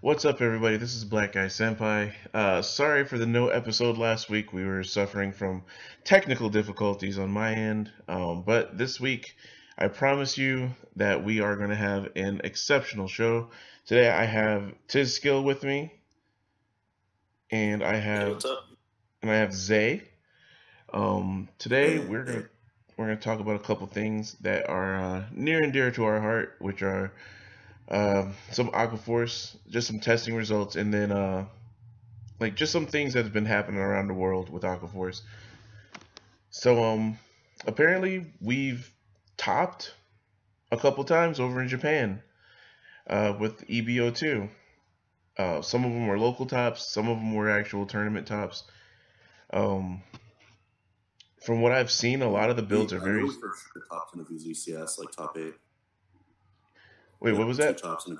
What's up, everybody? This is Black Guy Senpai. Sorry for the no episode last week. We were suffering from technical difficulties on my end. But this week, I promise you that we are going to have an exceptional show. Today, I have TisSkill with me, and I Hey, have what's up? Zay. Today, Hey, we're gonna talk about a couple things that are near and dear to our heart, which are some Aquaforce, just some testing results, and then like just some things that have been happening around the world with Aquaforce. So apparently we've topped a couple times over in Japan with EBO2. Some of them were local tops, some of them were actual tournament tops. Um, from what I've seen, a lot of the builds are I know very. we for sure topped in a VGCS, like top 8. Wait, We what have was two that? tops in a,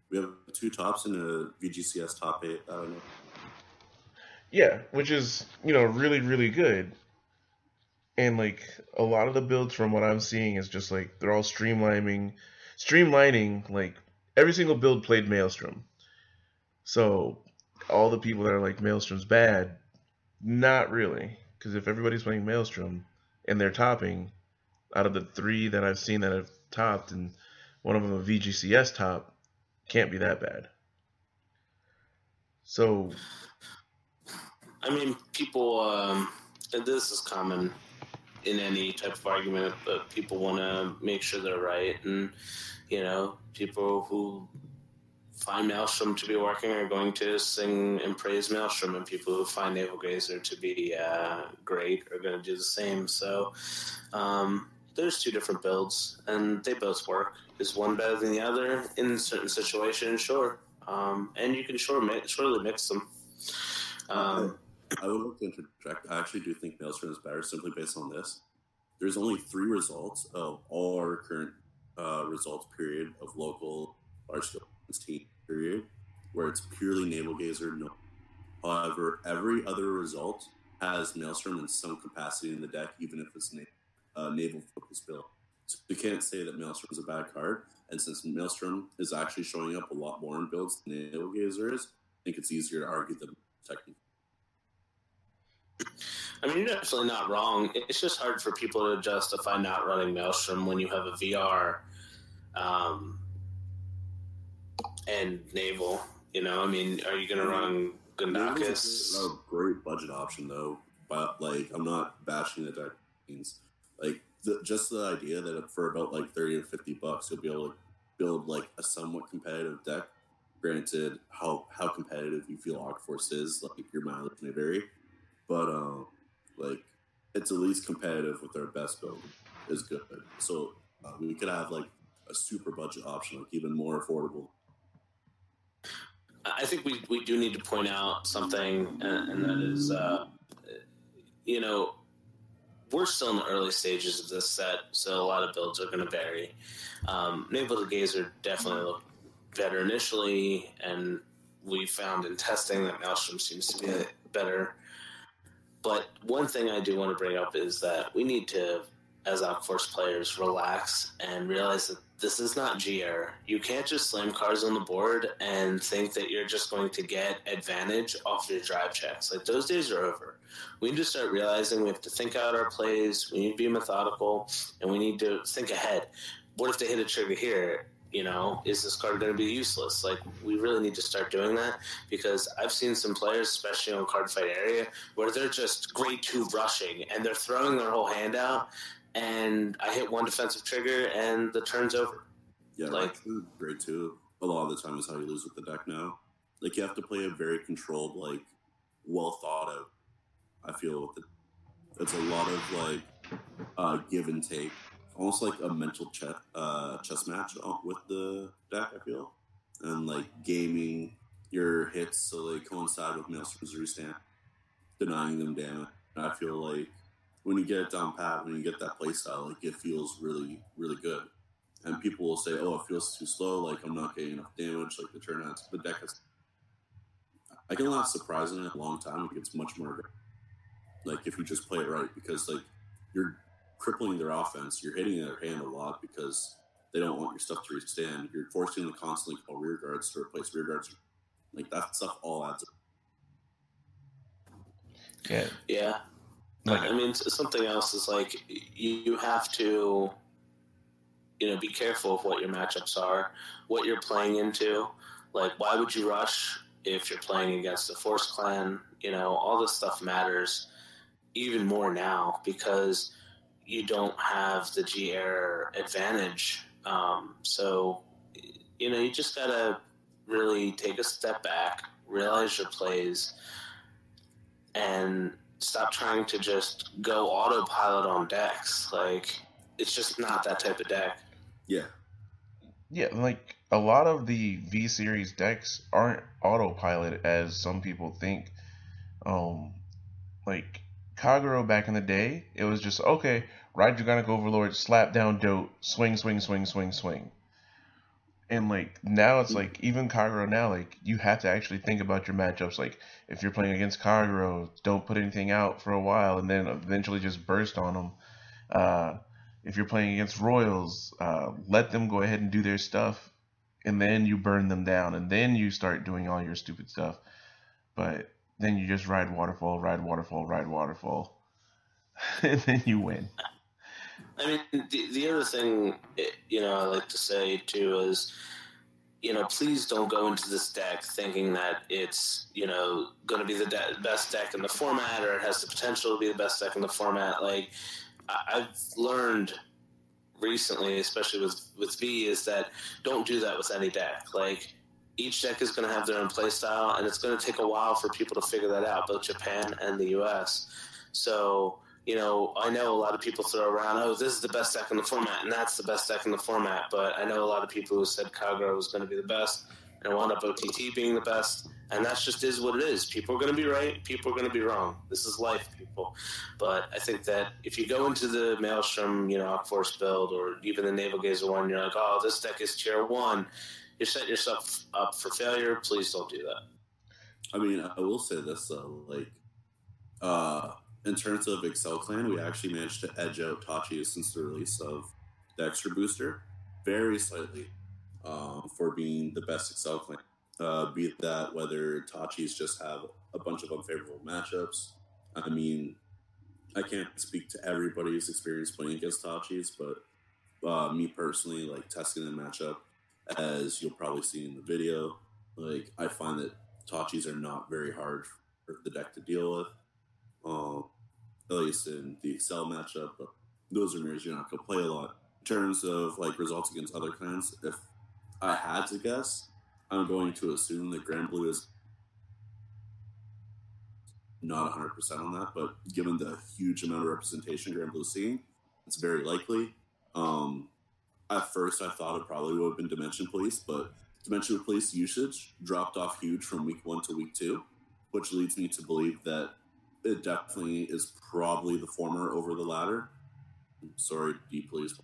we have two tops in a VGCS top 8. I don't know. Yeah, which is really good. And like a lot of the builds from what I'm seeing is just like they're all streamlining like every single build played Maelstrom. So all the people that are like Maelstrom's bad, not really, because if everybody's playing Maelstrom and they're topping, out of the three that I've seen that have topped and one of them a VGCS top, can't be that bad. So I mean, people, and this is common in any type of argument, but people want to make sure they're right. And, people who find Maelstrom to be working are going to sing and praise Maelstrom, and people who find Naval Gazer to be great are going to do the same. So, there's two different builds, and they both work. Is one better than the other in certain situations? Sure. And you can surely mix them. I would like to interject. I actually do think Maelstrom is better simply based on this. There's only 3 results of all our current results period of local large scale team period where it's purely Naval Gazer. No. However, every other result has Maelstrom in some capacity in the deck, even if it's naval focused build. So you can't say that Maelstrom is a bad card. And since Maelstrom is actually showing up a lot more in builds than Naval Gazer is, I think it's easier to argue that technically. I mean, you're definitely not wrong. It's just hard for people to justify not running Maelstrom when you have a VR and Naval. I mean, are you going to run Gundakis? A great budget option though, but like I'm not bashing the deck means. Like just the idea that for about like $30 to $50 you'll be able to build like a somewhat competitive deck. Granted, how competitive you feel Aquaforce is, like your mileage may vary, but like it's at least competitive with our best build is good. So we could have like a super budget option, like even more affordable. I think we do need to point out something, and that is, we're still in the early stages of this set, so a lot of builds are going to vary. Naval Gazer definitely looked better initially, and we found in testing that Maelstrom seems to be better. But one thing I do want to bring up is that we need to, as Aquaforce players, relax and realize that this is not GR. You can't just slam cards on the board and think that you're just going to get advantage off your drive checks. Like, those days are over. We need to start realizing we have to think out our plays, we need to be methodical, and we need to think ahead. What if they hit a trigger here? Is this card going to be useless? Like, we really need to start doing that, because I've seen some players, especially on card fight area, where they're just grade 2 rushing and they're throwing their whole hand out, and I hit one defensive trigger and the turn's over. Yeah, like grade 2 a lot of the time is how you lose with the deck now. Like you have to play a very controlled, like well thought out. I feel with it, it's a lot of like give and take, almost like a mental chess match with the deck. I feel, and like gaming your hits so they coincide with Maelstrom's restand, denying them damage. And I feel like when you get it down pat, when you get that play style, like it feels really good. And people will say, "Oh, it feels too slow. Like I'm not getting enough damage. Like the turnouts, the deck is." I can last surprisingly a long time. It gets much more like if you just play it right, because like you're crippling their offense, you're hitting their hand a lot because they don't want your stuff to restand. You're forcing them to constantly call rear guards to replace rear guards. Like, that stuff all adds up. Yeah. Yeah. Like, I mean, something else is like you have to, be careful of what your matchups are, what you're playing into. Like, why would you rush if you're playing against a Force clan? All this stuff matters even more now because you don't have the G-Air advantage. So, you just got to really take a step back, realize your plays, and stop trying to just go autopilot on decks. Like, it's just not that type of deck. Yeah. Yeah, like a lot of the V series decks aren't autopilot as some people think. Um, like Kagero back in the day, it was just okay, ride Dragonic Overlord, slap down Dote, swing, swing, swing, swing, swing. And like now it's like even Kagero now, like you have to actually think about your matchups. Like if you're playing against Kagero, don't put anything out for a while and then eventually just burst on them. Uh, if you're playing against Royals, let them go ahead and do their stuff, and then you burn them down, and then you start doing all your stupid stuff. But then you just ride waterfall, ride waterfall, ride waterfall, and then you win. I mean, the other thing, I like to say too is, please don't go into this deck thinking that it's, going to be the best deck in the format or it has the potential to be the best deck in the format. Like, I've learned recently, especially with V, is that don't do that with any deck. Like, each deck is going to have their own play style, and it's going to take a while for people to figure that out, both Japan and the US. So, I know a lot of people throw around, oh, this is the best deck in the format, and that's the best deck in the format. But I know a lot of people who said Kagero was going to be the best, and wound up OTT being the best. And that just is what it is. People are going to be right. People are going to be wrong. This is life, people. But I think that if you go into the Maelstrom, Force build, or even the Naval Gazer one, you're like, oh, this deck is tier 1. You're setting yourself up for failure. Please don't do that. I mean, I will say this, though. Like, in terms of Excel Clan, we actually managed to edge out Tachis since the release of the Extra Booster very slightly for being the best Excel Clan. Be it that whether Tachis just have a bunch of unfavorable matchups. I mean, I can't speak to everybody's experience playing against Tachis, but me personally, like testing the matchup, as you'll probably see in the video, like I find that Tachis are not very hard for the deck to deal with. At least in the Excel matchup, but those are mirrors you're not going to play a lot. In terms of like results against other clans, if I had to guess, I'm going to assume that Grand Blue is not 100% on that, but given the huge amount of representation Grand Blue's seeing, it's very likely. At first, I thought it probably would have been Dimension Police, but Dimension Police usage dropped off huge from week 1 to week 2, which leads me to believe that it definitely is probably the former over the latter. Sorry, D Police,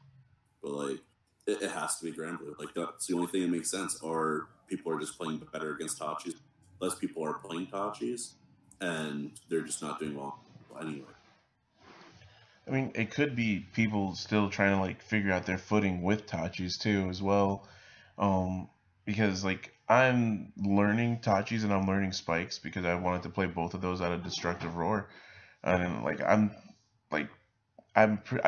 but like it has to be Grand Blue. Like that's the only thing that makes sense. Or people are just playing better against Tachis. Less people are playing Tachis, and they're just not doing well anyway. I mean, it could be people still trying to like figure out their footing with Tachis too, as well. Because like I'm learning Tachis and I'm learning Spikes because I wanted to play both of those out of Destructive Roar, and like I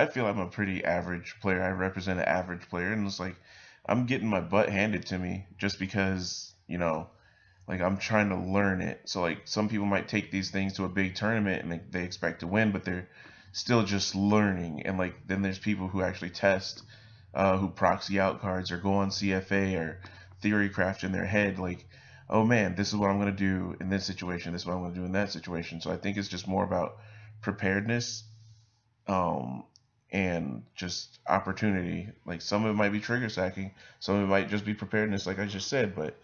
feel I'm a pretty average player. I represent an average player, and it's like I'm getting my butt handed to me just because like I'm trying to learn it. So like some people might take these things to a big tournament and they expect to win, but they're still just learning. And like then there's people who actually test, who proxy out cards or go on CFA or theorycraft in their head like, oh man, this is what I'm gonna do in this situation. This is what I'm gonna do in that situation. So I think it's just more about preparedness, and just opportunity. Like some of it might be trigger sacking, some of it might just be preparedness, like I just said. But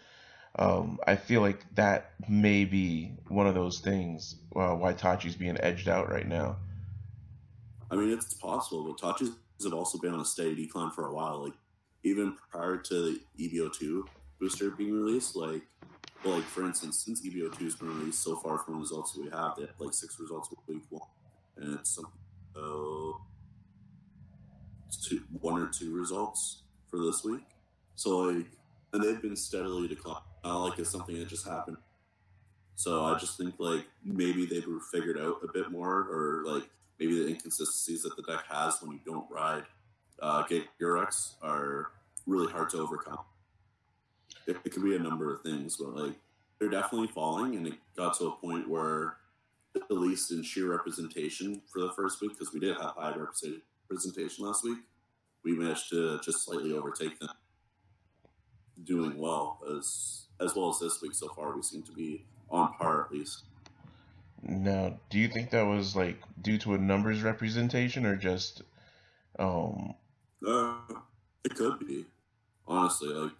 I feel like that may be one of those things why Tachi's being edged out right now. I mean, it's possible, but Tachis have also been on a steady decline for a while. Like even prior to the EBO2 booster being released, like for instance, since EBO2 has been released so far from the results that we have, they have like 6 results week 1, and it's something 1 or 2 results for this week. So like, and they've been steadily declining. Not like it's something that just happened. So I just think like maybe they were figured out a bit more, or like maybe the inconsistencies that the deck has when you don't ride Gigarex are really hard to overcome. It could be a number of things, but like they're definitely falling, and it got to a point where, at least in sheer representation for the first week, because we did have high representation last week, we managed to just slightly overtake them, doing well as this week so far. We seem to be on par at least. Now, do you think that was like due to a numbers representation or just um Uh, it could be, honestly. Like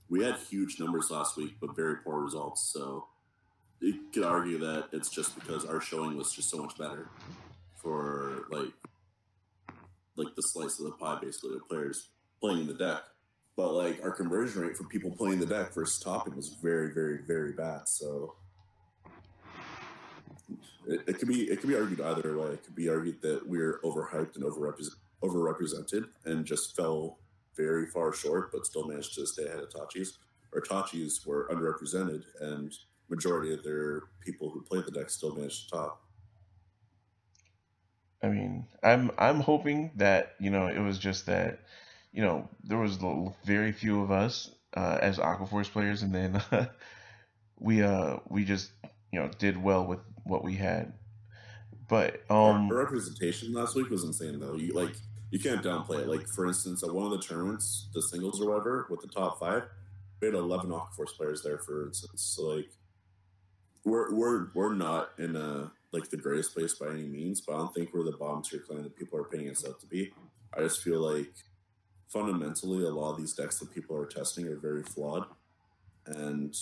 we had huge numbers last week, but very poor results. So you could argue that it's just because our showing was just so much better for like the slice of the pie, basically, of players playing the deck. But like our conversion rate for people playing the deck versus topping was very, very, very bad. So it could be argued either way. It could be argued that we're overhyped and overrepresented and just fell very far short, but still managed to stay ahead of Tachis. Or Tachis were underrepresented, and majority of their people who played the deck still managed to top. I mean, I'm hoping that, it was just that, there was very few of us as Aquaforce players, and then we just, did well with what we had. But Our representation last week was insane, though. You can't downplay it. Like for instance, at one of the tournaments, the singles or whatever, with the top 5, we had 11 Aquaforce players there. For instance, so like we're not in a like the greatest place by any means, but I don't think we're the bottom tier clan that people are painting us out to be. I just feel like fundamentally, a lot of these decks that people are testing are very flawed, and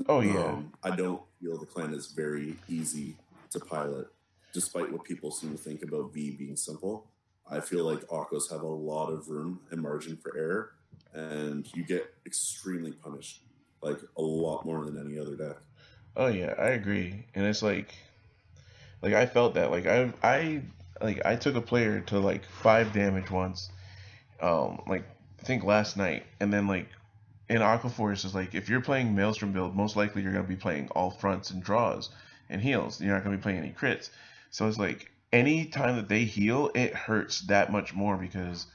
oh yeah, I don't feel the clan is very easy to pilot, despite what people seem to think about V being simple. I feel like Aquas have a lot of room and margin for error, and you get extremely punished, like a lot more than any other deck. oh yeah, I agree. And it's like I felt that I took a player to like 5 damage once, like I think last night, and then like in Aquaforce is like if you're playing Maelstrom build, most likely you're gonna be playing all fronts and draws and heals. You're not gonna be playing any crits. So it's like any time that they heal, it hurts that much more because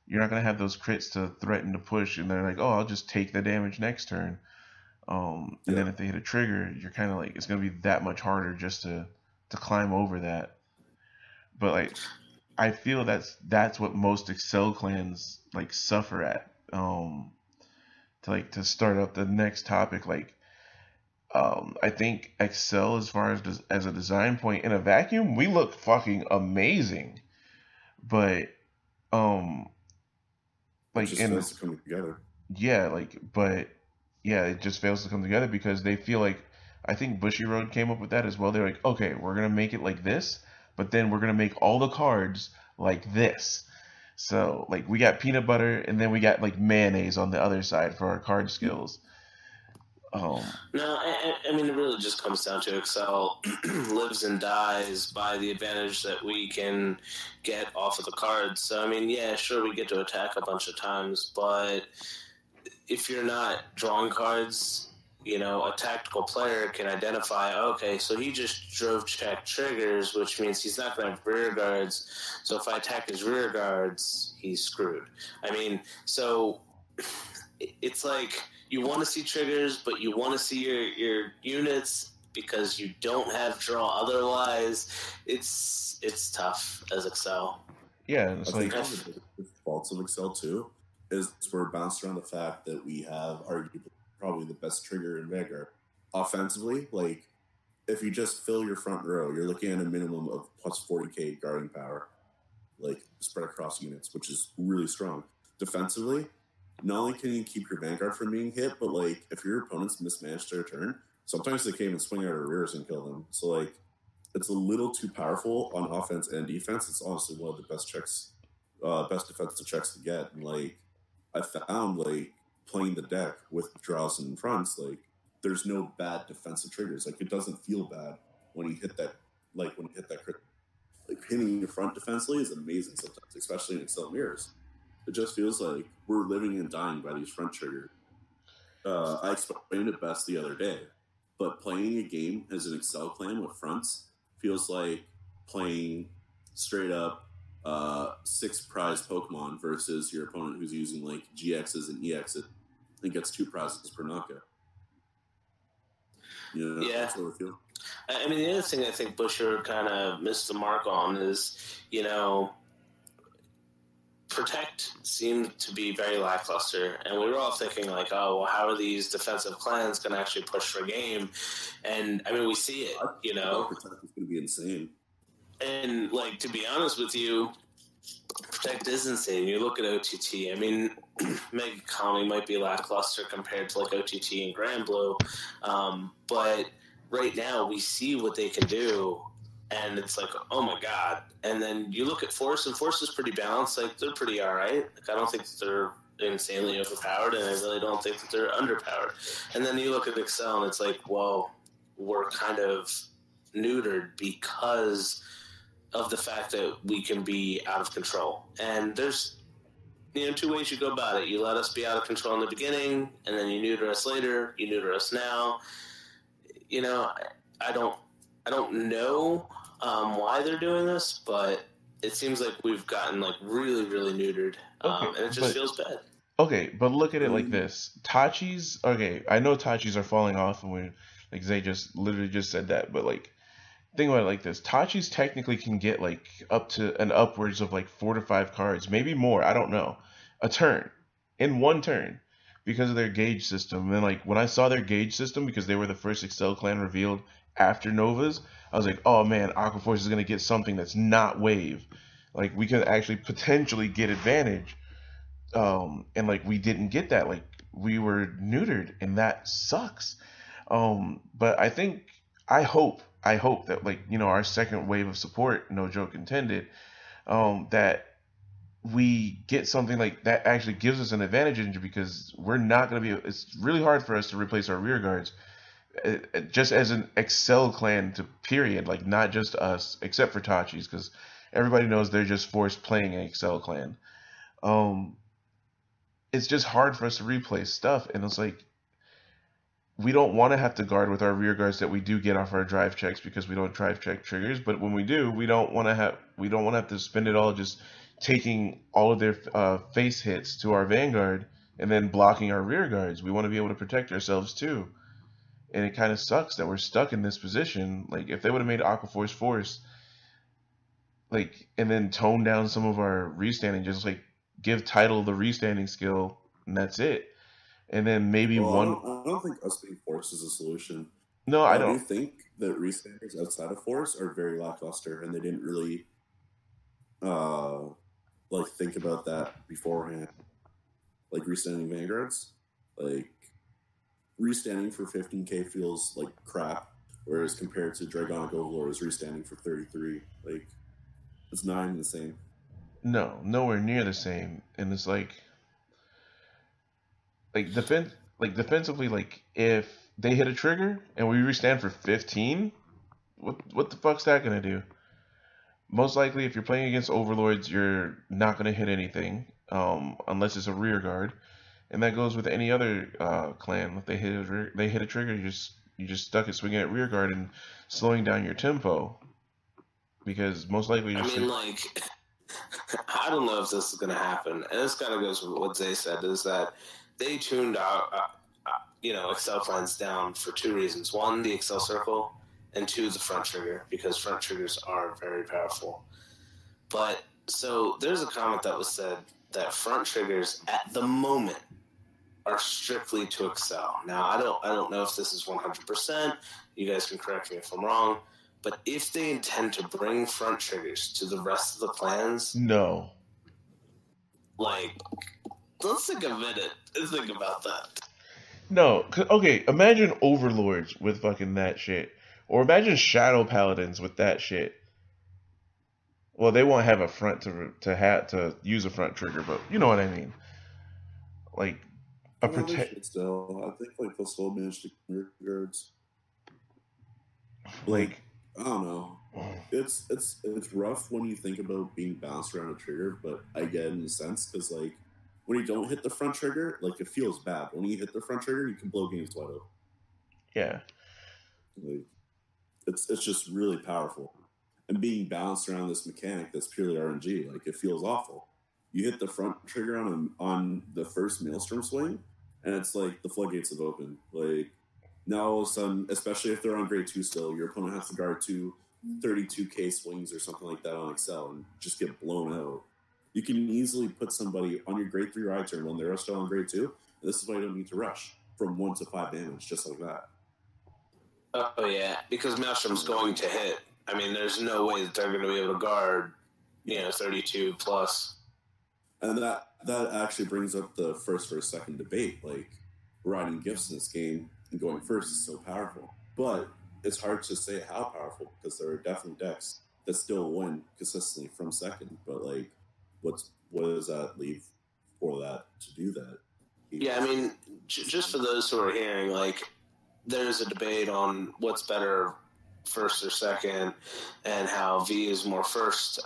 you're not gonna have those crits to threaten to push, and they're like, oh, I'll just take the damage next turn. And Yeah, then if they hit a trigger, you're kind of like it's gonna be that much harder just to climb over that. But like I feel that's what most Excel clans like suffer at. To start up the next topic, like I think Excel as far as a design point in a vacuum, we look fucking amazing. But um it like just in fails to come together. yeah, like but yeah, it just fails to come together because they feel like I think Bushy Road came up with that as well. They're like, okay, we're gonna make it like this, but then we're gonna make all the cards like this. So like we got peanut butter and then we got like mayonnaise on the other side for our card skills. No, I mean, it really just comes down to Excel lives and dies by the advantage that we can get off of the cards. So, I mean, yeah, sure, we get to attack a bunch of times, but if you're not drawing cards, a tactical player can identify, okay, so he just drove check triggers, which means he's not going to have rear guards. So if I attack his rear guards, he's screwed. I mean, so it's like you want to see triggers, but you want to see your units because you don't have draw. Otherwise, it's tough as Excel. Yeah, I it's think like one of the faults of Excel too is we're bounced around the fact that we have arguably probably the best trigger in Vanguard. Offensively, like if you just fill your front row, you're looking at a minimum of plus 40k guarding power, like spread across units, which is really strong. Defensively, not only can you keep your Vanguard from being hit, but like if your opponents mismanage their turn, sometimes they can't even swing out of rears and kill them. So like it's a little too powerful on offense and defense. It's honestly one of the best checks, best defensive checks to get. And like I found, like playing the deck with draws and fronts, like there's no bad defensive triggers. Like it doesn't feel bad when you hit that. Like when you hit that crit, like hitting your front defensively is amazing sometimes, especially in Excel mirrors. It just feels like we're living and dying by these front trigger. I explained it best the other day, but playing a game as an Excel clan with fronts feels like playing straight up 6 prize Pokemon versus your opponent who's using like GXs and EXs and gets 2 prizes per knockout. Yeah. That's what I feel. I mean, the other thing I think Busher kind of missed the mark on is, Protect seemed to be very lackluster, and we were all thinking like, oh, well, how are these defensive clans going to actually push for game? And I mean, we see it, Protect is going to be insane. And like, to be honest with you, Protect is insane. You look at OTT. I mean, Mega Economy might be lackluster compared to like OTT and Grand Blue, but right now we see what they can do. And it's like, oh my god. And then you look at Force, and Force is pretty balanced. Like, they're pretty all right. Like, I don't think that they're insanely overpowered, and I really don't think that they're underpowered. And then you look at Excel, and it's like, well, we're kind of neutered because of the fact that we can be out of control. And there's 2 ways you go about it. You let us be out of control in the beginning, and then you neuter us later. You neuter us now. I don't know why they're doing this, but it seems like we've gotten like really, really neutered, and it just feels bad. Okay, but look at it like this: Tachis. Okay, I know Tachis are falling off, and we like Zay just literally just said that, but like think about it like this: Tachis technically can get like up to and upwards of like 4 to 5 cards, maybe more. I don't know, a turn in one turn because of their gauge system. And like when I saw their gauge system, because they were the first Excel clan revealed after Novas, I was like, oh man, Aqua Force is gonna get something that's not wave. Like we could actually potentially get advantage. And like we didn't get that. Like we were neutered, and that sucks. But I hope that like our second wave of support, no joke intended, that we get something like that actually gives us an advantage, because we're not going to be. It's really hard for us to replace our rear guards, just as an Excel clan to period. Like not just us, except for Tachis, because everybody knows they're just forced playing an Excel clan. It's just hard for us to replace stuff, and it's like we don't want to have to guard with our rear guards that we do get off our drive checks, because we don't drive check triggers. But when we do, we don't want to have to spend it all just taking all of their face hits to our vanguard and then blocking our rear guards. We want to be able to protect ourselves too, and it kind of sucks that we're stuck in this position. Like if they would have made Aqua Force, like, and then tone down some of our restanding, just like give Title the restanding skill, and that's it. And then maybe one. I don't think us being Force is a solution. No, I I don't. do think that restanders outside of Force are very lackluster, and they didn't really like think about that beforehand. Like restanding Vanguards, like restanding for 15k feels like crap, whereas compared to Dragonic Overlord is restanding for 33. Like it's not even the same. No, nowhere near the same. And it's like defensively, like if they hit a trigger and we restand for 15, what the fuck's that gonna do? Most likely, if you're playing against overlords, you're not gonna hit anything, unless it's a rear guard, and that goes with any other clan. If they hit a trigger, you just stuck at swinging at rear guard and slowing down your tempo, because most likely. I don't know if this is going to happen, and this kind of goes with what Zay said, is that they tuned out, Excel plans down for 2 reasons. 1, the Excel circle, and 2, the front trigger, because front triggers are very powerful. But so there's a comment that was said that front triggers at the moment are strictly to Excel. Now I don't know if this is 100%. You guys can correct me if I'm wrong. But if they intend to bring front triggers to the rest of the clans, No. Like, let's take a minute and think about that. No. Okay, imagine overlords with fucking that shit. Or imagine shadow paladins with that shit. Well, they won't have a front to use a front trigger, but you know what I mean. Like a protect. Still, I think like they'll still manage to rear guards. Like I don't know. It's rough when you think about being bounced around a trigger, but I get it in a sense because like when you don't hit the front trigger, like it feels bad. When you hit the front trigger, you can blow games wide open. Yeah. Like it's just really powerful. And being bounced around this mechanic that's purely RNG, like it feels awful. You hit the front trigger on the first maelstrom swing, and it's like the floodgates have opened. Like now all of a sudden, especially if they're on grade 2 still, your opponent has to guard 32K swings or something like that on Excel and just get blown out. You can easily put somebody on your grade 3 ride turn when they're still on grade 2. And this is why you don't need to rush from 1 to 5 damage, just like that. Oh yeah, because Maelstrom's going to hit. I mean, there's no way that they're going to be able to guard, 32 plus. And that actually brings up the first versus second debate. Like, riding gifts in this game and going first is so powerful. But it's hard to say how powerful because there are definitely decks that still win consistently from second. But, like, what does that leave for that to do that? Yeah, I mean, just for those who are hearing, like, there's a debate on what's better, first or second, and how V is more first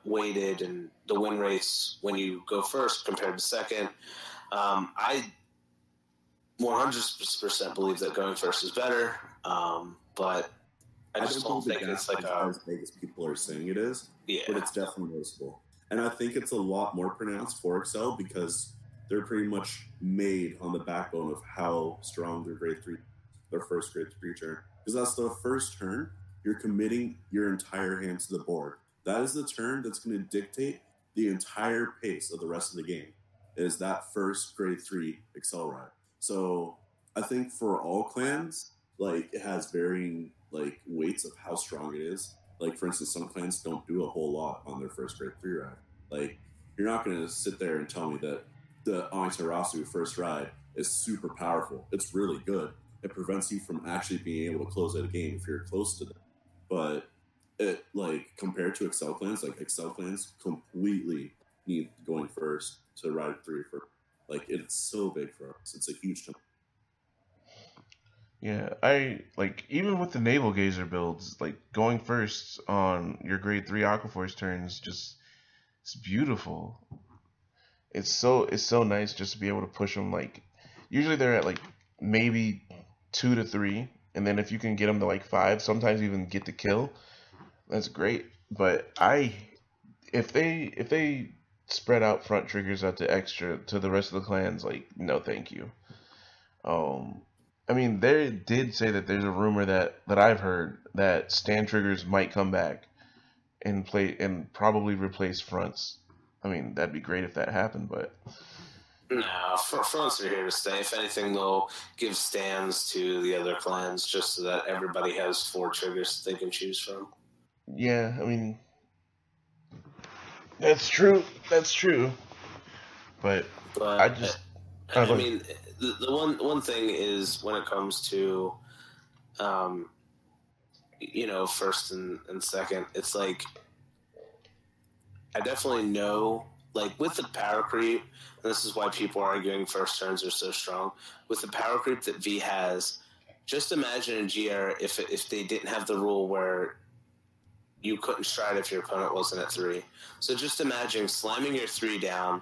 weighted and the win rates when you go first compared to second. I 100% believe that going first is better, but I just don't think it's like as big as people are saying it is. Yeah, but it's definitely noticeable, and I think it's a lot more pronounced for Excel because they're pretty much made on the backbone of how strong their first grade 3 turn, because that's the first turn you're committing your entire hand to the board. That is the turn that's going to dictate the entire pace of the rest of the game. Is that first grade 3 Excel ride? So I think for all clans, like it has varying like weights of how strong it is. Like for instance, some clans don't do a whole lot on their first grade 3 ride. Like you're not going to sit there and tell me that the Amaterasu first ride is super powerful. It's really good. It prevents you from actually being able to close out a game if you're close to them. But it like compared to Excel clans, like Excel clans completely need going first to ride 3 for like it's so big for us. It's a huge jump. Yeah, I like even with the Naval Gazer builds, like going first on your grade 3 Aquaforce turns just it's beautiful. It's so nice just to be able to push them like usually they're at like maybe 2 to 3, and then if you can get them to like 5, sometimes even get the kill, that's great. But if they spread out front triggers out to extra to the rest of the clans, like no thank you. I mean, they did say that there's a rumor that I've heard that stand triggers might come back and play and probably replace fronts. I mean, that'd be great if that happened, but no, fronts are here to stay. If anything, they'll give stands to the other clans just so that everybody has 4 triggers they can choose from. yeah, I mean, that's true. That's true. But I just, I mean, the one thing is when it comes to, first and second, it's like I definitely know, like with the power creep, and this is why people are arguing first turns are so strong. With the power creep that V has, just imagine in GR if they didn't have the rule where you couldn't stride if your opponent wasn't at 3. So just imagine slamming your 3 down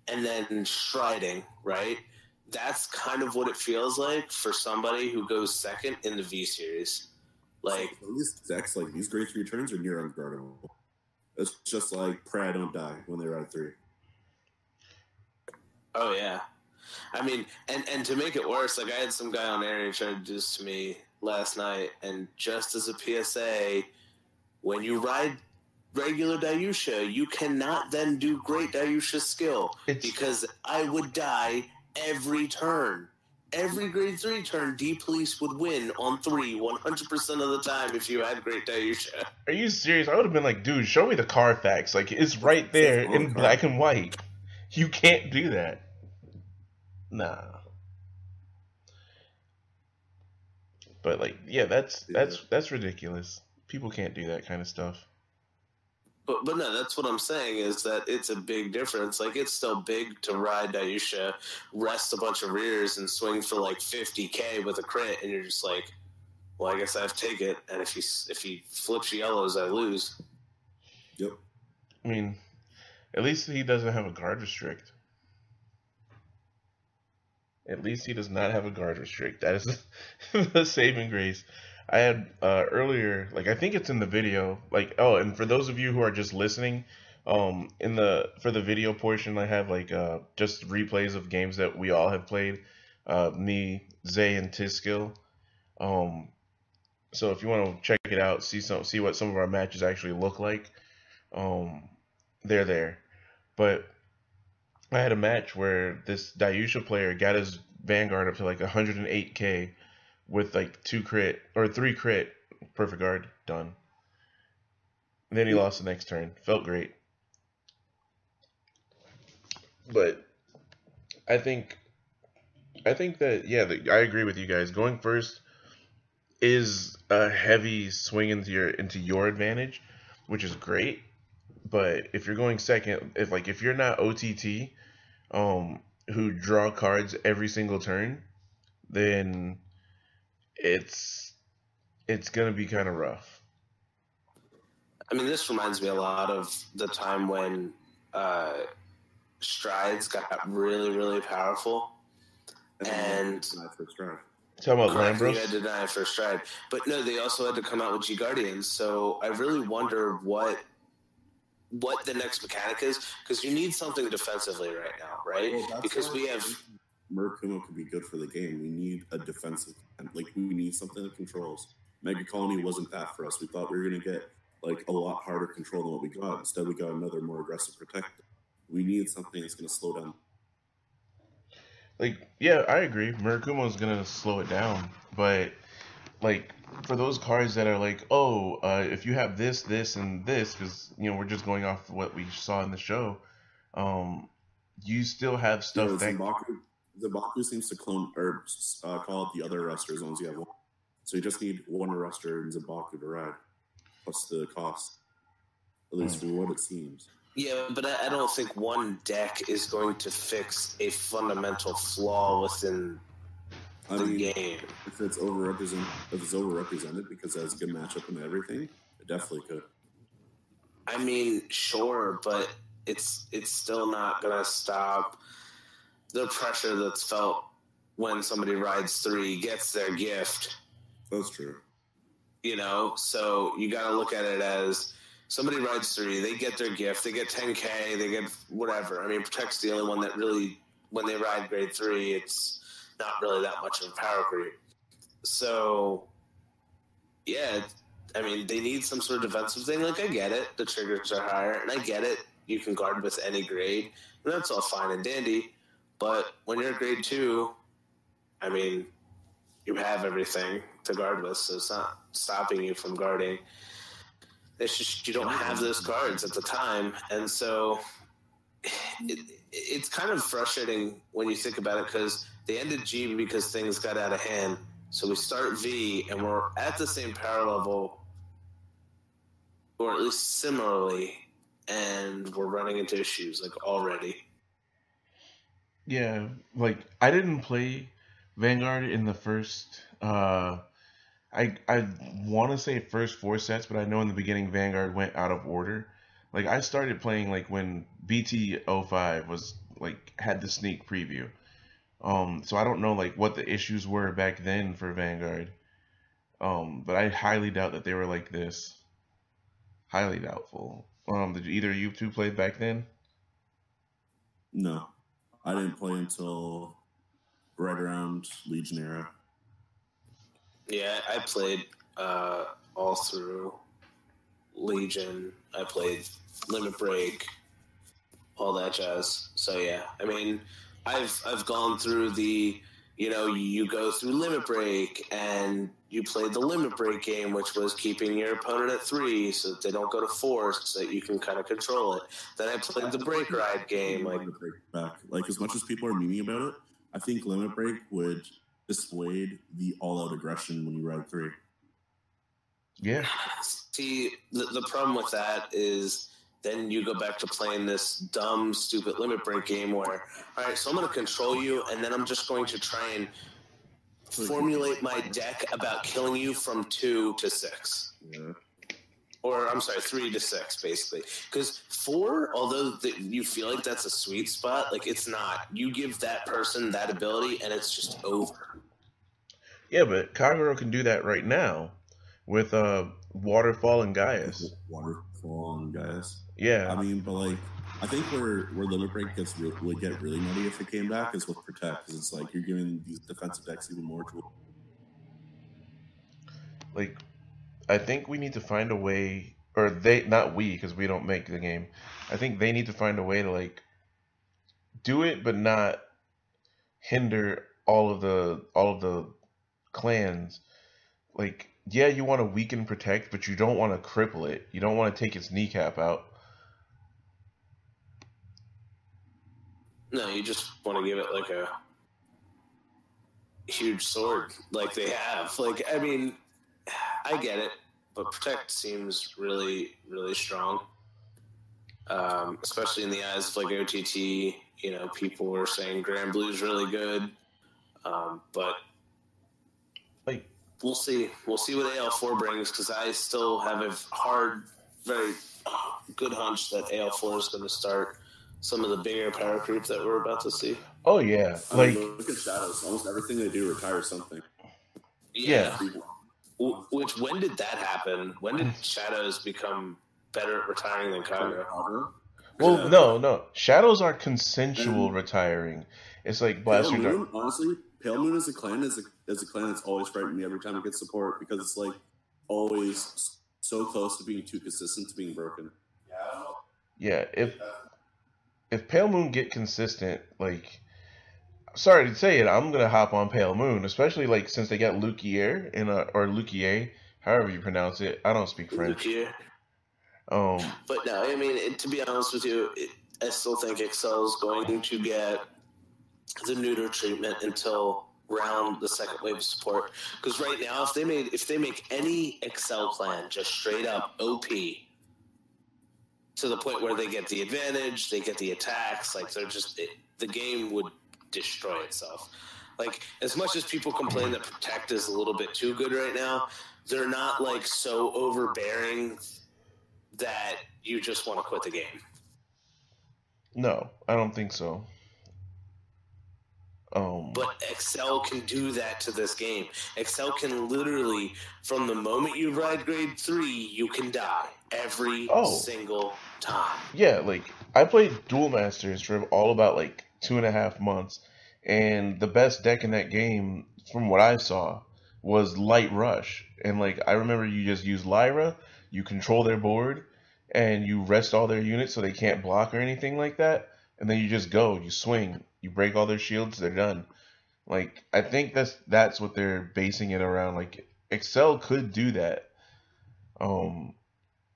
and then striding, right? That's kind of what it feels like for somebody who goes second in the V series. Like so these decks, like these grade 3 turns are near unguardable. It's just like pray I don't die when they ride 3. Oh yeah, I mean, and to make it worse, like I had some guy on area trying to do this to me last night, and just as a PSA, when you ride regular Dayusha, you cannot then do great Dayusha skill because I would die every turn. Every grade 3 turn, D-Police would win on 3 100% of the time if you had great Dayusha. Are you serious? I would have been like, dude, show me the Carfax. Like, it's right there in black and white. You can't do that. Nah. But like, yeah, that's ridiculous. People can't do that kind of stuff. But no, that's what I'm saying is that it's a big difference. Like, it's still big to ride Dayusha, rest a bunch of rears, and swing for like 50K with a crit, and you're just like, well, I guess I have to take it. And if he flips yellows, I lose. Yep. I mean, at least he doesn't have a guard restrict. At least he does not have a guard restrict. That is the saving grace. I had earlier, like I think it's in the video. Like, oh, and for those of you who are just listening, in the for the video portion, I have like just replays of games that we all have played. Me, Zay, and TisSkill. Um, so if you want to check it out, see what some of our matches actually look like, um, they're there. But I had a match where this Dayusha player got his Vanguard up to like 108k with like 2 crit or 3 crit, perfect guard, done. And then he lost the next turn. Felt great. But I think I think that yeah, I agree with you guys. Going first is a heavy swing into your advantage, which is great. But if you're going second, if you're not OTT, who draw cards every single turn, then it's it's gonna be kind of rough. I mean, this reminds me a lot of the time when strides got really, really powerful. And first stride. Talking about correct, you had Lambros, to deny first stride. But no, they also had to come out with G Guardians. So I really wonder what the next mechanic is, because you need something defensively right now, right? Well, Because we have Murakumo could be good for the game. We need a defensive, like we need something that controls. Mega Colony wasn't that for us. We thought we were going to get like a lot harder control than what we got. Instead, we got another more aggressive protector. We need something that's going to slow down. like yeah, I agree. Murakumo is gonna slow it down, but like for those cards that are like, oh, if you have this, this, and this, because we're just going off what we saw in the show, um, you still have Yeah, stuff that Zimbaku seems to clone or call out the other arrester as long as you have one. So you just need one arrester and Zimbaku to ride, plus the cost. At least for what it seems. Yeah, but I don't think one deck is going to fix a fundamental flaw within the game. If it's overrepresented because it has a good matchup and everything, it definitely could. I mean, sure, but it's still not gonna stop the pressure that's felt when somebody rides 3, gets their gift. That's true. So you got to look at it as somebody rides 3, they get their gift, they get 10k, they get whatever. I mean, Protect's the only one that really, when they ride grade 3, it's not really that much of a power creep. So, yeah, I mean, they need some sort of defensive thing. Like, I get it. The triggers are higher, and I get it. You can guard with any grade, and that's all fine and dandy. But when you're grade 2, I mean, you have everything to guard with, so it's not stopping you from guarding. It's just you don't have those cards at the time, and so it's kind of frustrating when you think about it, because they ended G because things got out of hand. So we start V, and we're at the same power level, or at least similarly, and we're running into issues like already. Yeah, like I didn't play Vanguard in the first. I want to say first 4 sets, but I know in the beginning Vanguard went out of order. Like I started playing like when BT05 was like had the sneak preview. So I don't know like what the issues were back then for Vanguard. But I highly doubt that they were like this. Highly doubtful. Did either of you two play back then? No, I didn't play until right around Legion era. Yeah, I played all through Legion. I played Limit Break, all that jazz. So yeah, I mean, I've gone through the, you go through Limit Break, and you played the Limit Break game, which was keeping your opponent at 3 so that they don't go to 4, so that you can kind of control it. Then I played the Break Ride game. Like as much as people are memeing about it, I think Limit Break would dissuade the all-out aggression when you ride 3. Yeah. See, the problem with that is then you go back to playing this dumb, stupid Limit Break game where, all right, so I'm going to control you, and then I'm just going to try and formulate my deck about killing you from 2 to 6. Yeah. Or, I'm sorry, 3 to 6, basically. Because 4, although you feel like that's a sweet spot, like, it's not. You give that person that ability, and it's just over. Yeah, but Kagero can do that right now with Waterfall and Gaius. Waterfall and Gaius. Yeah. I mean, but like, I think where Limit Break would get really nutty if it came back is with Protect, because it's like you're giving these defensive decks even more tools. Like, I think we need to find a way, or not we, because we don't make the game. I think they need to find a way to like do it, but not hinder all of the clans. Like, yeah, you want to weaken Protect, but you don't want to cripple it. You don't want to take its kneecap out. No, you just want to give it like a huge sword, like they have. Like, I mean, I get it, but Protect seems really, really strong. Especially in the eyes of like OTT, you know, people were saying Grand Blue's really good, but Like, we'll see. We'll see what AL4 brings, because I still have a very good hunch that AL4 is going to start some of the bigger power creep that we're about to see. oh yeah, I like mean, look at Shadows. Almost everything they do retires something. yeah. Which, when did that happen? When did Shadows become better at retiring than Kagero? Well, no. Shadows are consensual retiring. It's like Blaster Pale Moon, Dark. honestly, Pale Moon as a clan is a clan that's always frightened me every time it gets support, because it's like always so close to being too consistent to being broken. Yeah, if Pale Moon get consistent, like, sorry to say it, I'm gonna hop on Pale Moon, especially like since they got Lukier or Lukier, however you pronounce it. I don't speak French. Lukier. But no, I mean, to be honest with you, I still think Excel's going to get the neuter treatment until round the second wave of support. Because right now, if they make any Excel clan just straight up OP to the point where they get the advantage, they get the attacks, like they're just the game would destroy itself. Like, as much as people complain that Protect is a little bit too good right now, they're not like so overbearing that you just want to quit the game. No, I don't think so. But Excel can do that to this game. Excel can literally, from the moment you ride grade 3, you can die every single time. Yeah, like, I played Duel Masters for all about like 2.5 months, and the best deck in that game, from what I saw, was Light Rush. And like, I remember you just use Lyra, you control their board, and you rest all their units so they can't block or anything like that, and then you just go, you swing, you break all their shields, they're done. Like, I think that's what they're basing it around. Like, Excel could do that.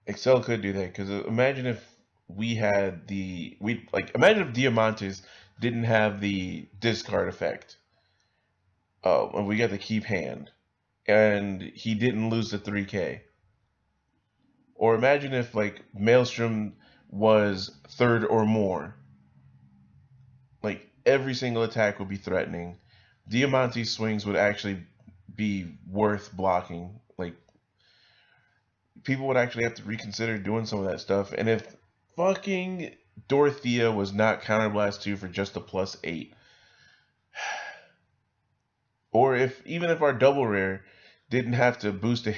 Excel could do that, because imagine if imagine if Diamantes didn't have the discard effect, and we got the keep hand, and he didn't lose the 3K. Or imagine if like Maelstrom was third or more. Like, every single attack would be threatening. Diamante's swings would actually be worth blocking. Like, people would actually have to reconsider doing some of that stuff. And if fucking Dorothea was not Counterblast 2 for just a +8, or even if our double rare didn't have to boost a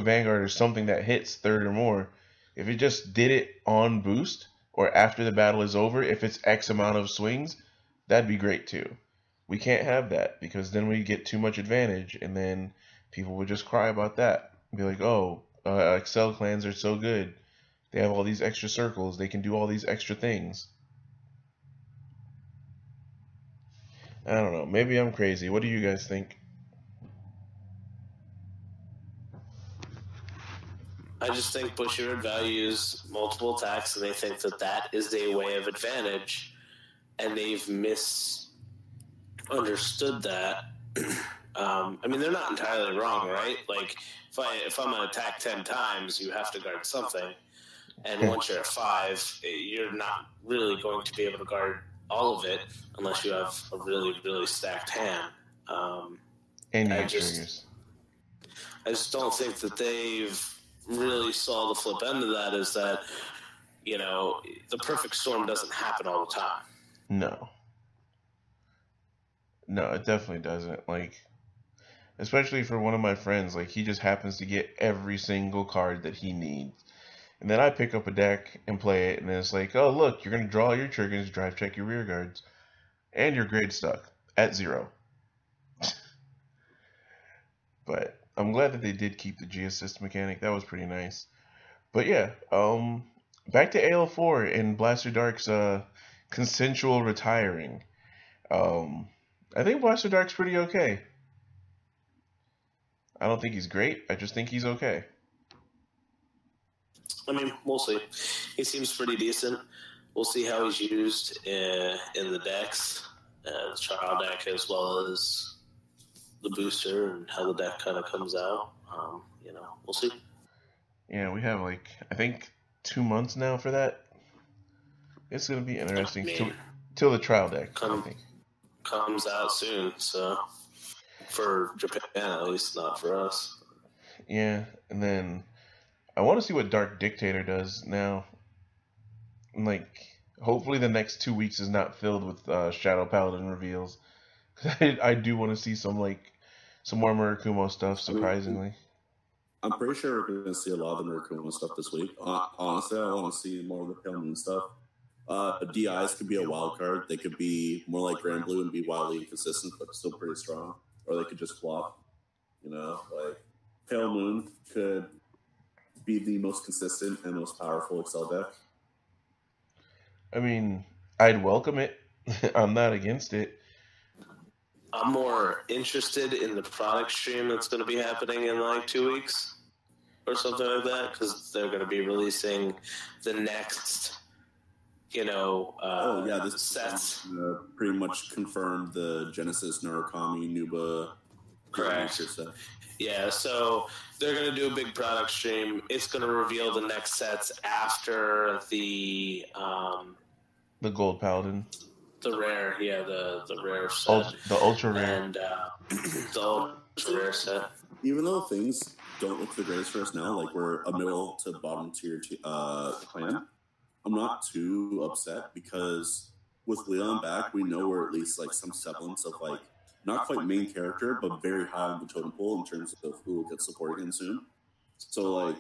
Vanguard or something that hits third or more, if it just did it on boost or after the battle is over, if it's X amount of swings, that'd be great too. We can't have that, because then we get too much advantage, and then people would just cry about that. Be like, oh, Excel clans are so good. They have all these extra circles. They can do all these extra things. I don't know. Maybe I'm crazy. What do you guys think? I just think Bushiroad values multiple attacks, and they think that is a way of advantage, and they've misunderstood that. I mean, they're not entirely wrong, right? Like, if I'm going to attack 10 times, you have to guard something. And once you're at 5, you're not really going to be able to guard all of it unless you have a really, really stacked hand. And I your just triggers. I just don't think that they've really saw the flip end of that. Is that the perfect storm doesn't happen all the time. No. No, it definitely doesn't. Like, especially for one of my friends, like he just happens to get every single card that he needs. And then I pick up a deck and play it, and it's like, oh look, you're gonna draw your triggers, drive check your rear guards, and your grade stuck at 0. But I'm glad that they did keep the G-assist mechanic. That was pretty nice. But yeah, back to AL4 and Blaster Dark's consensual retiring. Um, I think Blaster Dark's pretty okay. I don't think he's great. I just think he's okay. I mean, we'll see. He seems pretty decent. We'll see how he's used in the decks, the trial deck, as well as the booster, and how the deck kind of comes out. We'll see. Yeah, we have I think 2 months now for that. It's gonna be interesting till the trial deck. I think comes out soon. So for Japan, at least, not for us. Yeah, and then I want to see what Dark Dictator does now. Hopefully the next 2 weeks is not filled with Shadow Paladin reveals. I do want to see some more Murakumo stuff. Surprisingly, I'm pretty sure we're going to see a lot of the Murakumo stuff this week. Honestly, I want to see more of the Pale Moon stuff. DIs could be a wild card. They could be more like Grand Blue and be wildly inconsistent, but still pretty strong. Or they could just flop. Pale Moon could be the most consistent and most powerful Excel deck. I mean, I'd welcome it. I'm not against it. I'm more interested in the product stream that's going to be happening in 2 weeks or something like that, because they're going to be releasing the next, this sets. Pretty much confirmed the Genesis, Narukami, Nuba. Correct. Yeah, so they're going to do a big product stream. It's going to reveal the next sets after the Gold Paladin. The rare, the rare set. The ultra rare. And the ultra rare set. Even though things don't look the greatest for us now, we're a middle to bottom tier clan, I'm not too upset because with Leon back, we know we're at least some semblance of not quite main character, but very high on the totem pole in terms of who will get support again soon. So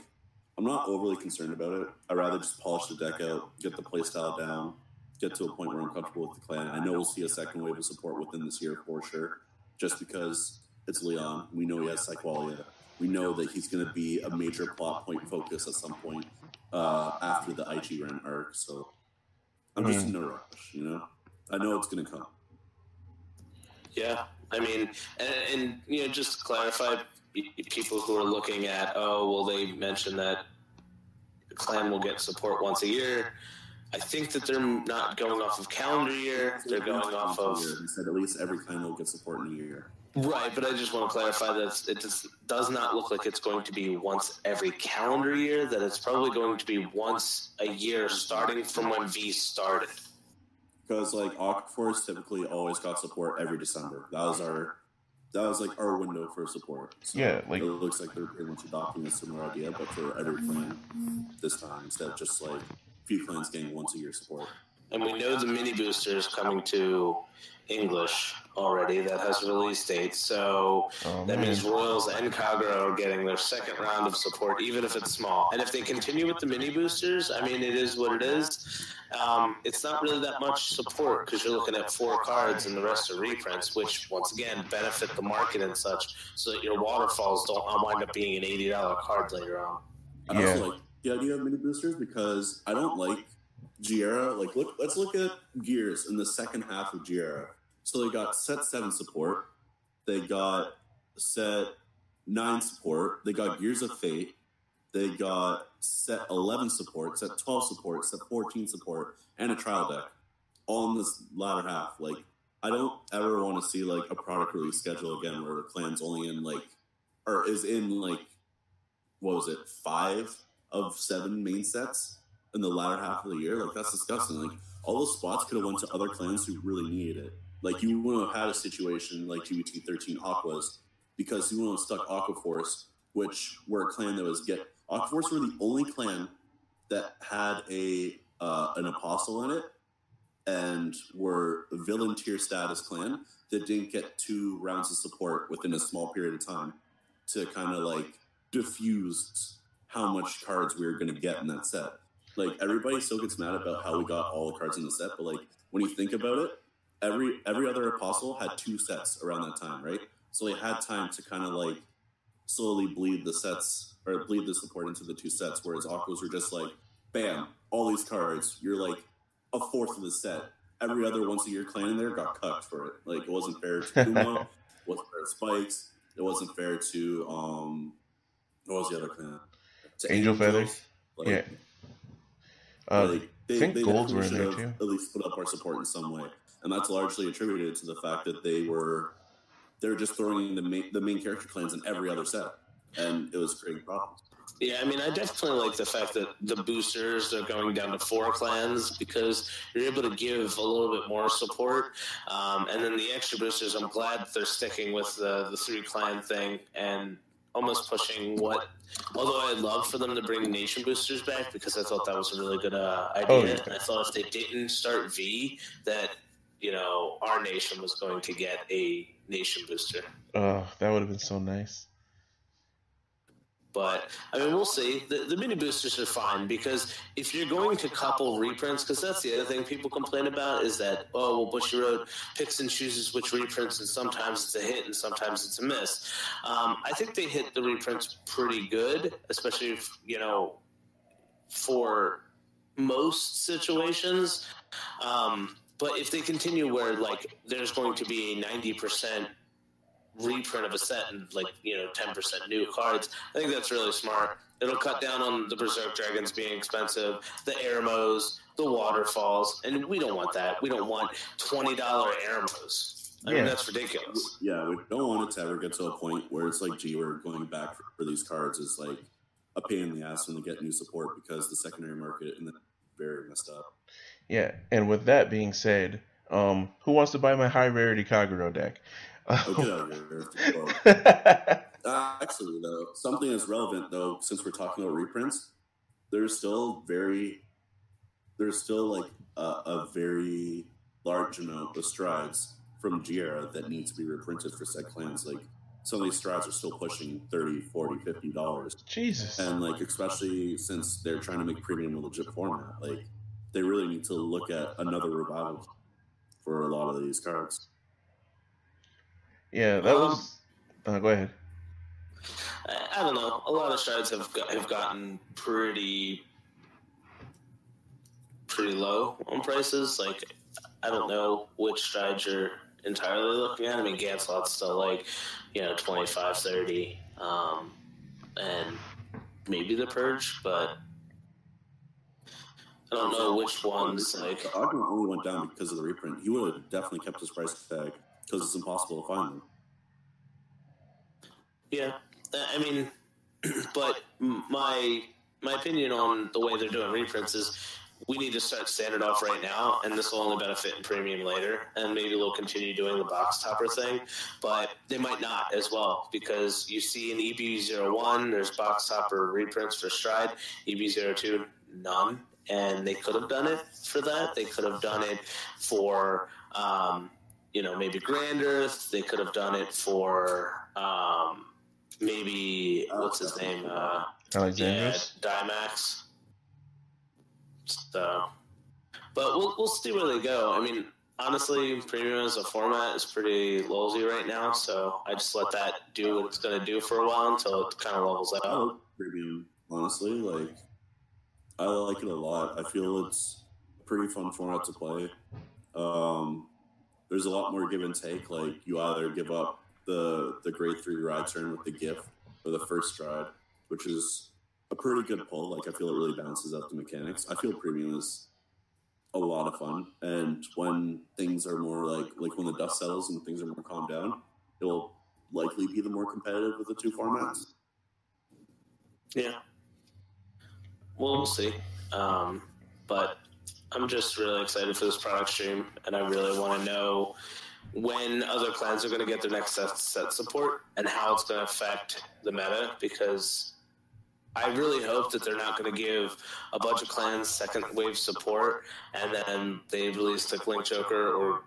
I'm not overly concerned about it. I'd rather just polish the deck out, get the playstyle down, get to a point where I'm comfortable with the clan. I know we'll see a second wave of support within this year for sure, just because it's Leon. We know he has Psyqualia. We know that he's going to be a major plot point focus at some point after the IG Ren arc. So I'm just in a rush, I know it's going to come. Yeah, I mean, and just to clarify, people who are looking at, they mentioned that the clan will get support once a year. I think that they're not going off of calendar year. They're going off of... He said at least every clan will get support in a year. Right, but I just want to clarify that it just does not look like it's going to be once every calendar year, that it's probably going to be once a year starting from when V started. Because Aqua typically always got support every December. That was our window for support. So yeah, it looks like they're pretty much adopting a similar idea, but for every clan this time instead of just few clans getting once a year support. And we know the mini booster is coming to English already. That has a release date. So that means Royals and Kagura are getting their second round of support, even if it's small. And if they continue with the mini boosters, I mean, it is what it is. It's not really that much support because you're looking at 4 cards and the rest are reprints, which, once again, benefit the market and such, so that your waterfalls don't wind up being an $80 card later on. I also like the idea of mini boosters because I don't like Giera. Let's look at Gears in the second half of Giera. So they got set 7 support, they got set 9 support, they got Gears of Fate, they got set 11 support, set 12 support, set 14 support, and a trial deck, all in this latter half. I don't ever want to see a product release schedule again where the clan's only in is in 5 of 7 main sets in the latter half of the year. That's disgusting. All those spots could have went to other clans who really needed it. Like, you wouldn't have had a situation like GBT 13 Aquas, because you wouldn't have stuck Aqua Force, which were a clan that was Aqua Force were the only clan that had an apostle in it, and were a villain tier status clan that didn't get 2 rounds of support within a small period of time to kind of like diffuse how much cards we were going to get in that set. Like, everybody still gets mad about how we got all the cards in the set, but like, when you think about it, every other apostle had 2 sets around that time, right? So they had time to kind of like slowly bleed the sets, or bleed the support into the 2 sets, whereas Aquas were just like, bam, all these cards, you're like a fourth of the set. Every other once a year clan in there got cucked for it. Like, it wasn't fair to Kuma, it wasn't fair to Spikes, it wasn't fair to what was the other clan? To Angel Feathers. Like, Yeah. like I think they Golds definitely were in should there have too. at least put up our support in some way, and that's largely attributed to the fact that they're just throwing the main character clans in every other set, and it was creating problems. Yeah, I mean, I definitely like the fact that the boosters are going down to 4 clans, because you're able to give a little bit more support. And then the extra boosters, I'm glad they're sticking with the 3 clan thing and almost pushing what. Although I'd love for them to bring nation boosters back, because I thought that was a really good idea. Oh, yeah. I thought if they didn't start V, that our nation was going to get a nation booster. That would have been so nice. But, I mean, we'll see. The mini boosters are fine, because if you're going to couple reprints, because that's the other thing people complain about, is that, Bushy Road picks and chooses which reprints, and sometimes it's a hit and sometimes it's a miss. I think they hit the reprints pretty good, especially if, for most situations. But if they continue where, like, there's going to be a 90% reprint of a set and 10% new cards, I think that's really smart. It'll cut down on the Berserk Dragons being expensive, the Airmos, the Waterfalls, and we don't want that. We don't want $20 Airmos. I mean, that's ridiculous. Yeah, we don't want it to ever get to a point where it's like, gee, we're going back for these cards is like a pain in the ass when they get new support, because the secondary market and the very messed up. Yeah, and with that being said, who wants to buy my high rarity Kagero deck? Get out of here. Actually, though, something that's relevant, though, since we're talking about reprints, there's still like a very large amount of strides from G-Era that need to be reprinted for said clans. Like, some of these strides are still pushing $30, $40, $50. Jesus. And like, especially since they're trying to make premium a legit format, like, they really need to look at another revival for a lot of these cards. Yeah, that was. Go ahead. I don't know. A lot of strides have gotten pretty low on prices. Like, I don't know which strides you're entirely looking at. I mean, Ganslot's still like, 25, 30, and maybe the Purge, but I don't know which ones. Like, Aqua only went down because of the reprint. He would have definitely kept his price tag, because it's impossible to find them. Yeah, I mean, but my opinion on the way they're doing reprints is we need to start standard off right now, and this will only benefit in premium later, and maybe they'll continue doing the box topper thing, but they might not as well, because you see in EB01, there's box topper reprints for Stride, EB02, none, and they could have done it for that. They could have done it for, maybe Grand Earth. They could have done it for, maybe, what's his name? Alexandros? Yeah, Dimax. So, but we'll see where they go. I mean, honestly, premium as a format is pretty lowsy right now, so I just let that do what it's going to do for a while until it kind of levels out. I like premium, honestly. Like, I like it a lot. I feel it's a pretty fun format to play. There's a lot more give and take. Like, you either give up the grade 3 ride turn with the gift or the first stride, which is a pretty good pull. Like, I feel it really balances out the mechanics. I feel premium is a lot of fun, and when things are more like when the dust settles and things are more calmed down, it will likely be the more competitive of the two formats. Yeah, we'll see. But I'm just really excited for this product stream, and I really want to know when other clans are going to get their next set support and how it's going to affect the meta, because I really hope that they're not going to give a bunch of clans second wave support and then they release like Link Joker or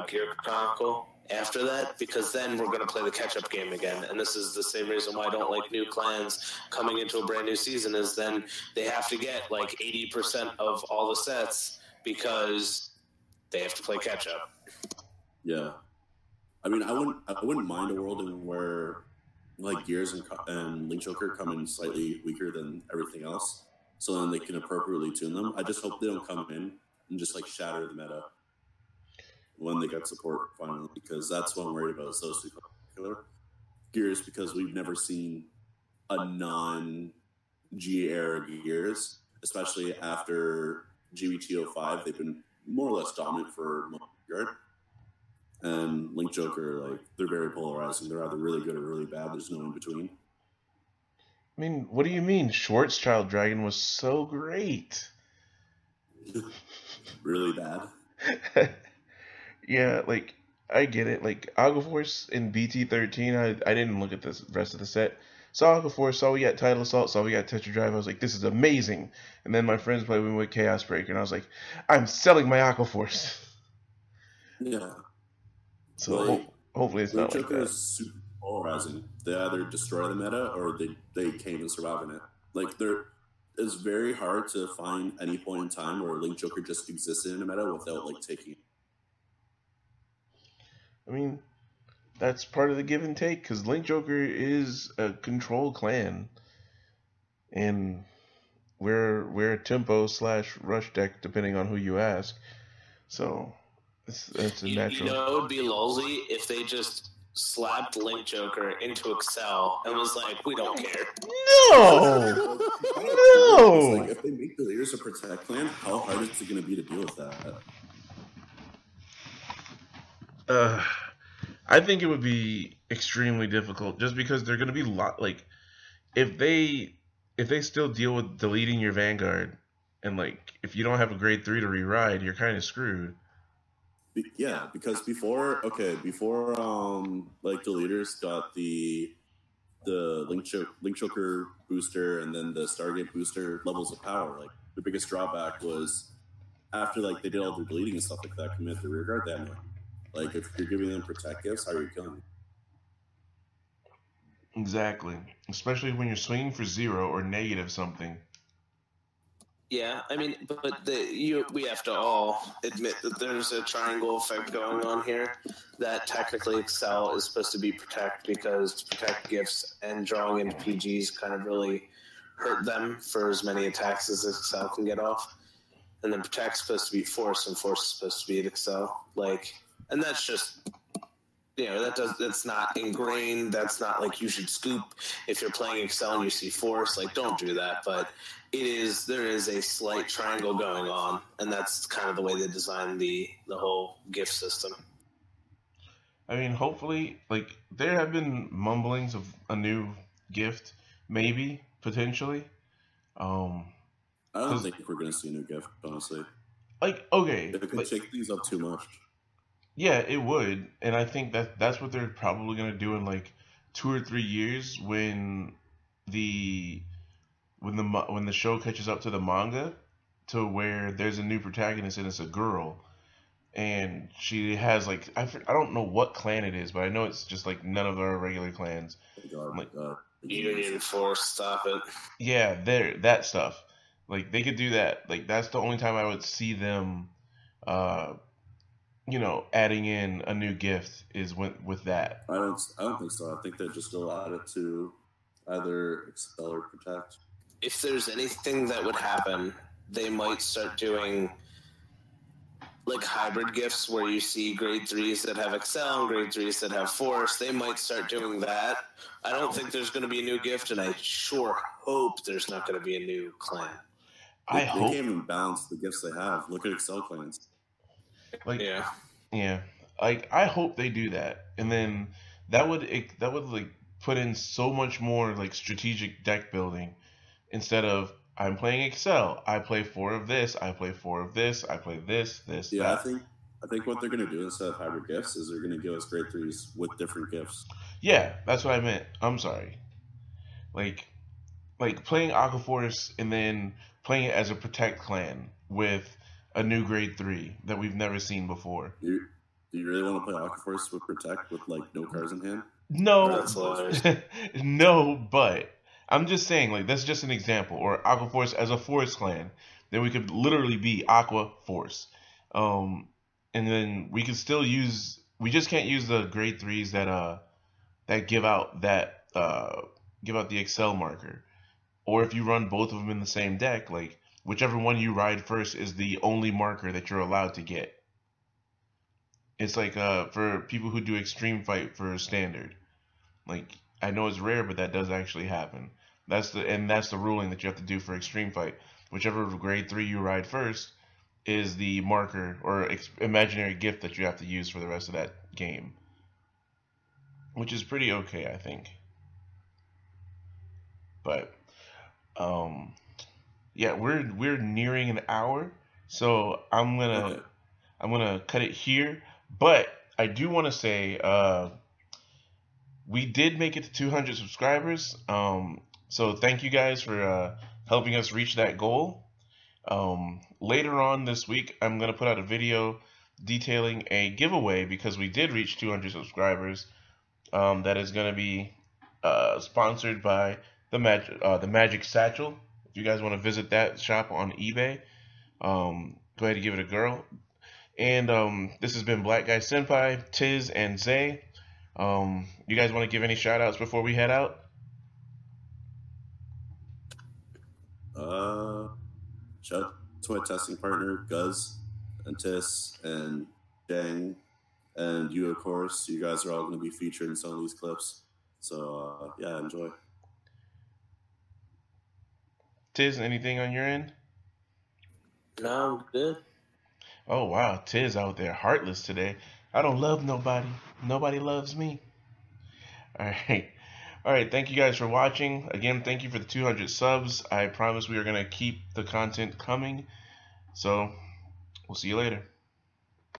Gear Chronicle after that, because then we're going to play the catch-up game again. And this is the same reason why I don't like new clans coming into a brand new season, is then they have to get like 80% of all the sets because they have to play catch-up. Yeah. I mean, I wouldn't mind a world in where like Gears and Link Joker come in slightly weaker than everything else, so then they can appropriately tune them. I just hope they don't come in and just like shatter the meta when they get support finally, because that's what I'm worried about. Is those two in particular. Gears, because we've never seen a non-G era Gears, especially after GBT05. They've been more or less dominant for most of the year. And Link Joker, like, they're very polarizing. They're either really good or really bad. There's no in between. I mean, what do you mean? Schwarzschild Dragon was so great. Really bad. Yeah, like, I get it. Like, Aqua Force in BT13, I didn't look at the rest of the set. Saw Aqua Force, saw we got Tidal Assault, saw we got Tetra Drive. I was like, this is amazing. And then my friends played with Chaos Breaker, and I was like, I'm selling my Aqua Force. Yeah. So like, hopefully it's Link not like Joker that. is super polarizing. They either destroy the meta or they came and survive in it. Like, it's very hard to find any point in time where Link Joker just existed in a meta without like taking. I mean, that's part of the give and take, because Link Joker is a control clan, and we're a tempo / rush deck depending on who you ask. So it's a natural. You know, it would be lolzy if they just slapped Link Joker into Excel and was like, we don't care. No! It's like, if they make the leaders a protect clan, how hard is it going to be to deal with that? I think it would be extremely difficult, just because they're going to be like, if they still deal with deleting your Vanguard, and like if you don't have a grade 3 to re-ride, you're kind of screwed. Yeah, because before like the leaders got the Link Joker booster and then the Stargate booster levels of power, like the biggest drawback was after like they did all their deleting and stuff like that, commit the rear guard that way. Like, if you're giving them protect gifts, how are you killing them? Exactly. Especially when you're swinging for 0 or negative something. Yeah, I mean, but we have to all admit that there's a triangle effect going on here, that technically Excel is supposed to be protect, because protect gifts and drawing into PGs kind of really hurt them for as many attacks as Excel can get off. And then protect's supposed to be force, and force is supposed to be at Excel. Like, and that's just, you know, that's not ingrained. That's not like you should scoop if you're playing Excel and you see force. Like, don't do that. But there is a slight triangle going on, and that's kind of the way they designed the whole gift system. I mean, hopefully, like, there have been mumblings of a new gift, maybe, potentially. I don't think we're going to see a new gift, honestly. Like, okay. It could shake things up too much. Yeah, it would. And I think that's what they're probably going to do in, like, 2 or 3 years when the show catches up to the manga, to where there's a new protagonist and it's a girl. And she has, like, I don't know what clan it is, but I know it's just, like, none of our regular clans. Union Force, stop it. Yeah, that stuff. Like, they could do that. Like, that's the only time I would see them, adding in a new gift is with that. I don't think so. I think they just still add it to either Excel or Protect. If there's anything that would happen, they might start doing like hybrid gifts where you see grade 3s that have Excel and grade 3s that have Force. They might start doing that. I don't think there's going to be a new gift, and I sure hope there's not going to be a new clan. They can't even balance the gifts they have. Look at Excel clans. Like, yeah. Like, I hope they do that, and then that would like put in so much more like strategic deck building, instead of I'm playing Excel. I play 4 of this. I play 4 of this. I play this. Yeah, that. I think what they're going to do instead of hybrid gifts is they're going to give us grade 3s with different gifts. Yeah, that's what I meant. I'm sorry. Like playing Aquaforce and then playing it as a Protect clan with a new grade 3 that we've never seen before. Do you really want to play Aquaforce with Protect with like no cards in hand? No, That's hilarious. no, but I'm just saying, like, that's just an example. Or Aqua Force as a Force clan, then we could literally be Aqua Force, and then we could still use. We just can't use the grade 3s that give out the Excel marker. Or if you run both of them in the same deck, like whichever one you ride first is the only marker that you're allowed to get. It's like for people who do extreme fight for standard. Like, I know it's rare, but that does actually happen. That's the ruling that you have to do for extreme fight. Whichever grade 3 you ride first is the marker or imaginary gift that you have to use for the rest of that game, which is pretty okay, I think. But yeah, we're nearing an hour, so I'm gonna cut it here. But I do want to say we did make it to 200 subscribers. So thank you guys for helping us reach that goal. Later on this week, I'm going to put out a video detailing a giveaway because we did reach 200 subscribers. That is going to be sponsored by the Magic Satchel. If you guys want to visit that shop on eBay, go ahead and give it a girl. And this has been Black Guy Senpai, Tiz, and Zay. You guys want to give any shout outs before we head out? Shout out to my testing partner, Guz, and Tis, and Dang, and you, of course. You guys are all going to be featured in some of these clips. So, yeah, enjoy. Tiz, anything on your end? No, I'm good. Oh, wow. Tiz out there heartless today. I don't love nobody. Nobody loves me. All right. All right. Thank you guys for watching. Again, thank you for the 200 subs. I promise we are going to keep the content coming. So, we'll see you later.